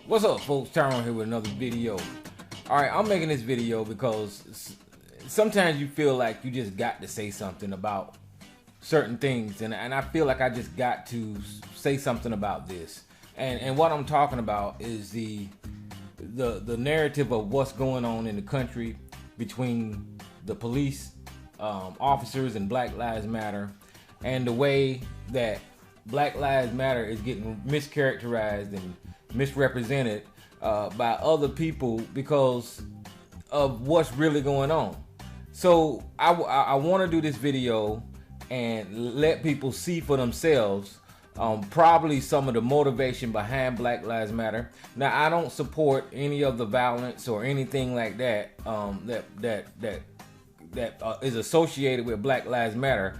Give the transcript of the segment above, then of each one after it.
What's up, folks? Tyrone here with another video. Alright, I'm making this video because sometimes you feel like you just got to say something about certain things, and I feel like I just got to say something about this. And what I'm talking about is the narrative of what's going on in the country between the police officers and Black Lives Matter, and the way that Black Lives Matter is getting mischaracterized and misrepresented by other people because of what's really going on. So I want to do this video and let people see for themselves probably some of the motivation behind Black Lives Matter. Now, I don't support any of the violence or anything like that that is associated with Black Lives Matter,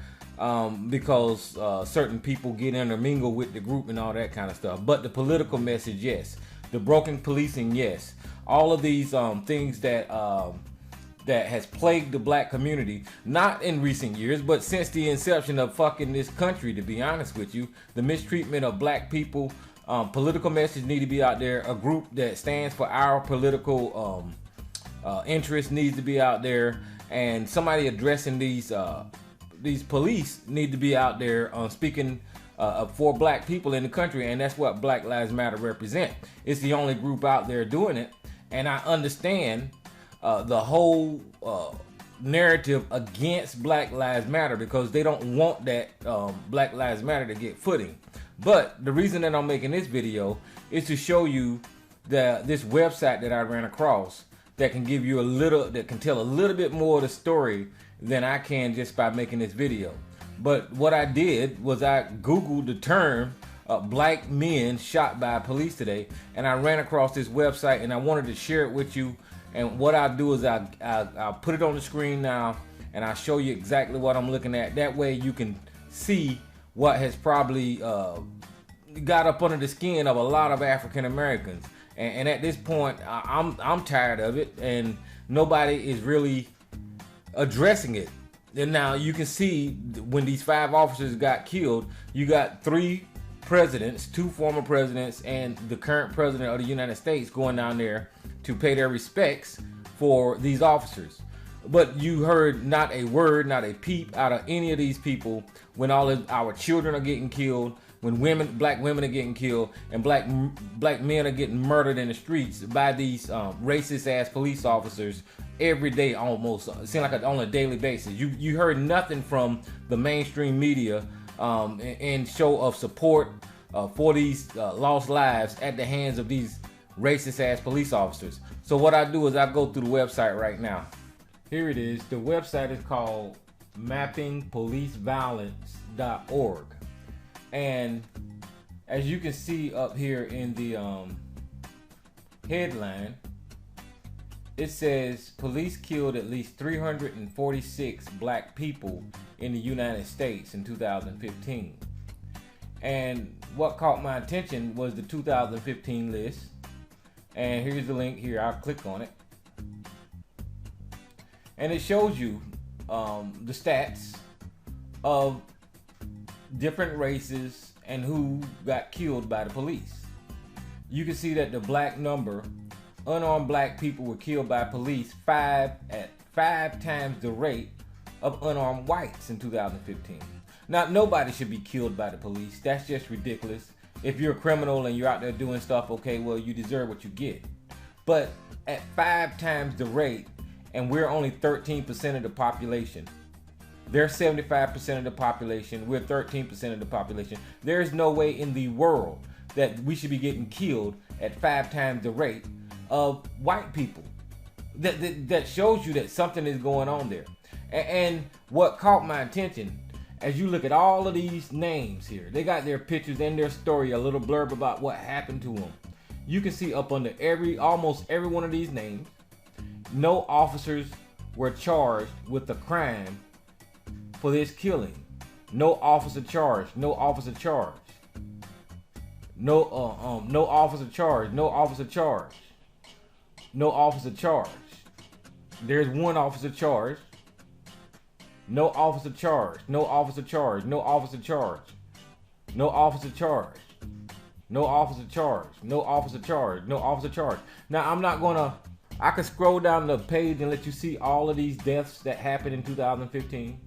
because certain people get intermingled with the group and all that kind of stuff. But the political message, yes. The broken policing, yes. All of these things that has plagued the black community, not in recent years, but since the inception of fucking this country, to be honest with you. The mistreatment of black people, political message need to be out there. A group that stands for our political interests needs to be out there, and somebody addressing these police need to be out there speaking for black people in the country, and that's what Black Lives Matter represent. It's the only group out there doing it, and I understand the whole narrative against Black Lives Matter because they don't want that Black Lives Matter to get footing. But the reason that I'm making this video is to show you this website that I ran across that can give you that can tell a little bit more of the story than I can just by making this video. But what I did was I Googled the term black men shot by police today, and I ran across this website, and I wanted to share it with you. And what I'll do is I'll put it on the screen now, and I'll show you exactly what I'm looking at. That way you can see what has probably got up under the skin of a lot of African Americans. And at this point, I'm tired of it, and nobody is really addressing it. And now you can see when these 5 officers got killed, you got 3 presidents, 2 former presidents, and the current president of the United States going down there to pay their respects for these officers. But you heard not a word, not a peep out of any of these people when all of our children are getting killed, when black women are getting killed, and black men are getting murdered in the streets by these racist ass police officers every day, almost. It seems like on a daily basis. You heard nothing from the mainstream media in show of support for these lost lives at the hands of these racist ass police officers. So what I do is I go through the website right now. Here it is. The website is called mappingpoliceviolence.org. And as you can see up here in the headline, it says police killed at least 346 black people in the United States in 2015. And what caught my attention was the 2015 list. And here's the link here. I'll click on it. And it shows you the stats of different races and who got killed by the police. You can see that the black number, unarmed black people were killed by police at 5 times the rate of unarmed whites in 2015. Now, nobody should be killed by the police. That's just ridiculous. If you're a criminal and you're out there doing stuff, okay, well, you deserve what you get. But at 5 times the rate, and we're only 13% of the population. They're 75% of the population. We're 13% of the population. There's no way in the world that we should be getting killed at 5 times the rate of white people. That shows you that something is going on there. And what caught my attention, as you look at all of these names here, they got their pictures and their story, a little blurb about what happened to them. You can see up under almost every one of these names, no officers were charged with the crime for this killing. No officer charged. No officer charged. No officer charged. No officer charged. No officer charged. There's 1 officer charged. No officer charged. No officer charged. No officer charged. No officer charged. No officer charged. No officer charged. No officer charged. Now, I'm not gonna, I can scroll down the page and let you see all of these deaths that happened in 2015.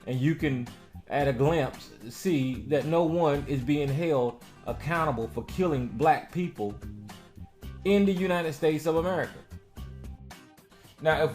And you can, at a glimpse, see that no one is being held accountable for killing black people in the United States of America. Now,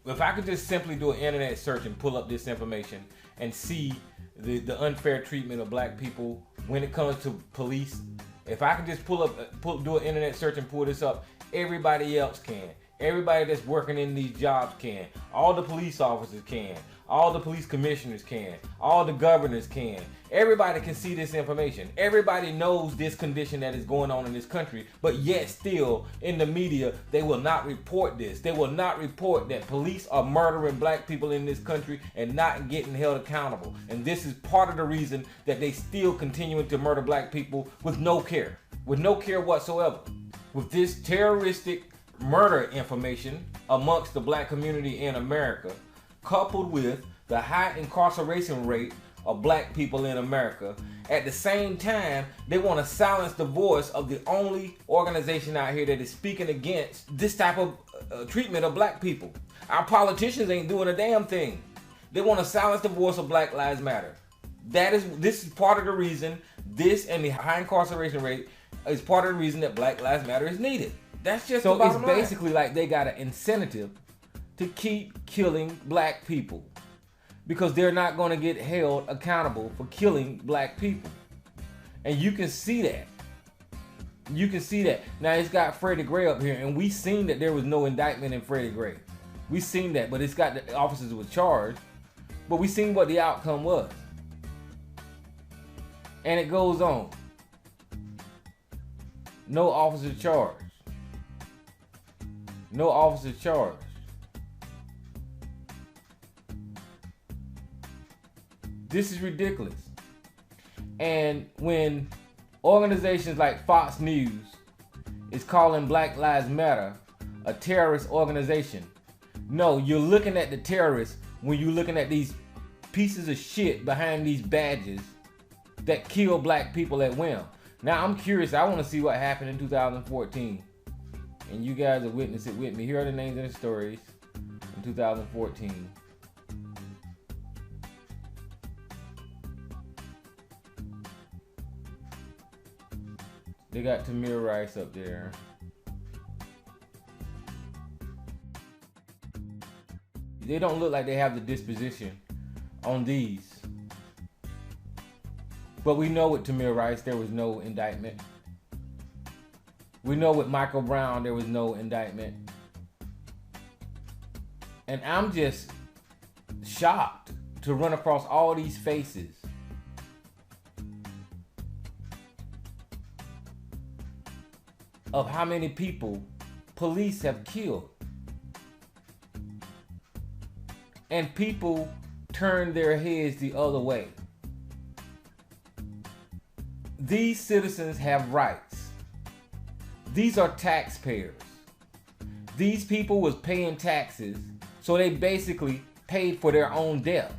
if I could just simply do an internet search and pull up this information and see the unfair treatment of black people when it comes to police, if I could just do an internet search and pull this up, everybody else can. Everybody that's working in these jobs can. All the police officers can. All the police commissioners can. All the governors can. Everybody can see this information. Everybody knows this condition that is going on in this country, but yet still in the media, they will not report this. They will not report that police are murdering black people in this country and not getting held accountable. And this is part of the reason that they still continuing to murder black people with no care whatsoever. With this terroristic murder information amongst the black community in America, coupled with the high incarceration rate of black people in America, at the same time, they want to silence the voice of the only organization out here that is speaking against this type of treatment of black people. Our politicians ain't doing a damn thing. They want to silence the voice of Black Lives Matter. This is part of the reason, this and the high incarceration rate is part of the reason that Black Lives Matter is needed. That's just so it's basically like they got an incentive to keep killing black people because they're not going to get held accountable for killing black people. And you can see that. You can see that. Now it's got Freddie Gray up here, and we seen that there was no indictment in Freddie Gray. We seen that, but it's got the officers were charged, but we seen what the outcome was. And it goes on. No officer charged. No officer charged. This is ridiculous. And when organizations like Fox News is calling Black Lives Matter a terrorist organization, no, you're looking at the terrorists when you're looking at these pieces of shit behind these badges that kill black people at whim. Now I'm curious, I want to see what happened in 2014. And you guys are witness it with me. Here are the names and the stories in 2014. They got Tamir Rice up there. They don't look like they have the disposition on these. But we know with Tamir Rice, there was no indictment. We know with Michael Brown, there was no indictment. And I'm just shocked to run across all these faces of how many people police have killed. And people turn their heads the other way. These citizens have rights. These are taxpayers. These people was paying taxes, so they basically paid for their own death.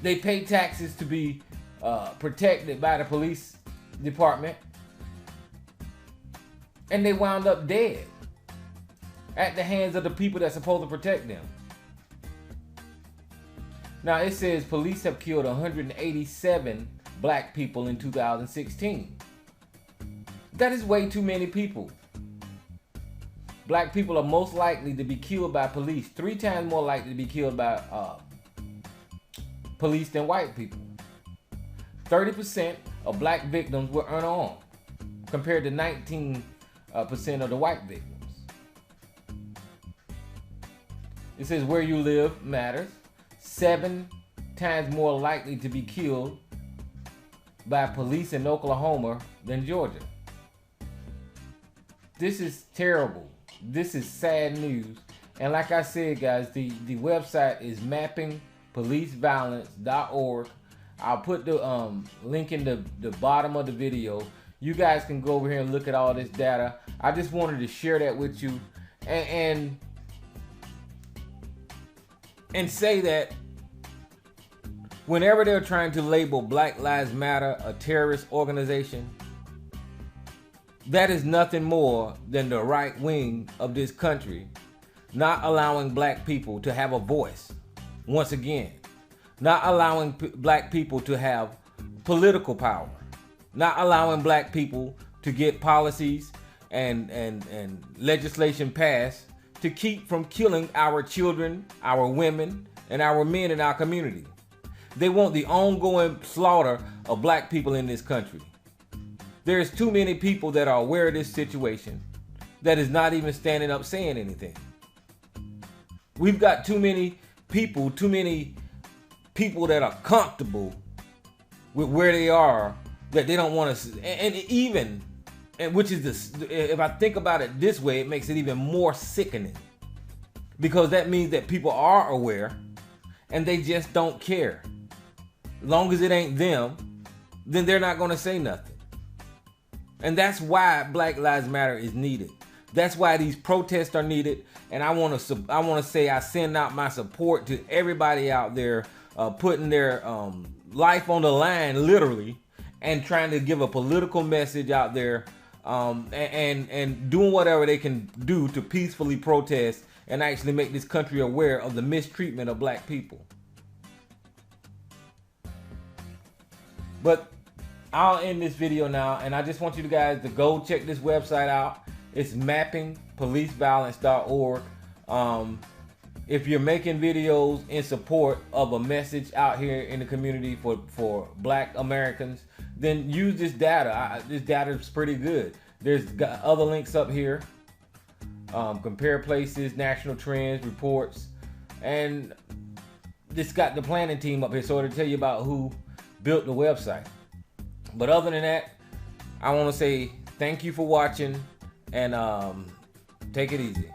They paid taxes to be protected by the police department, and they wound up dead at the hands of the people that's supposed to protect them. Now it says police have killed 187 black people in 2016. That is way too many people. Black people are most likely to be killed by police, 3 times more likely to be killed by police than white people. 30% of black victims were unarmed, compared to 19% of the white victims. It says where you live matters. 7 times more likely to be killed by police in Oklahoma than Georgia. This is terrible. This is sad news. And like I said, guys, the website is mappingpoliceviolence.org. I'll put the link in the bottom of the video. You guys can go over here and look at all this data. I just wanted to share that with you and say that Whenever they're trying to label Black Lives Matter a terrorist organization, that is nothing more than the right wing of this country not allowing black people to have a voice. Once again, not allowing black people to have political power, not allowing black people to get policies and legislation passed to keep from killing our children, our women, and our men in our community. They want the ongoing slaughter of black people in this country. There's too many people that are aware of this situation that is not even standing up saying anything. We've got too many people that are comfortable with where they are, that they don't want to, and which is this, if I think about it this way, it makes it even more sickening, because that means that people are aware and they just don't care. As long as it ain't them, then they're not going to say nothing. And that's why Black Lives Matter is needed. That's why these protests are needed. And I want to say I send out my support to everybody out there putting their life on the line, literally, and trying to give a political message out there, and doing whatever they can do to peacefully protest and actually make this country aware of the mistreatment of black people. But I'll end this video now, and I just want you guys to go check this website out. It's mappingpoliceviolence.org. If you're making videos in support of a message out here in the community for black Americans, then use this data. This data is pretty good. There's got other links up here. Compare places, national trends, reports, and this got the planning team up here, so it'll tell you about who built the website. But other than that, I want to say thank you for watching, and take it easy.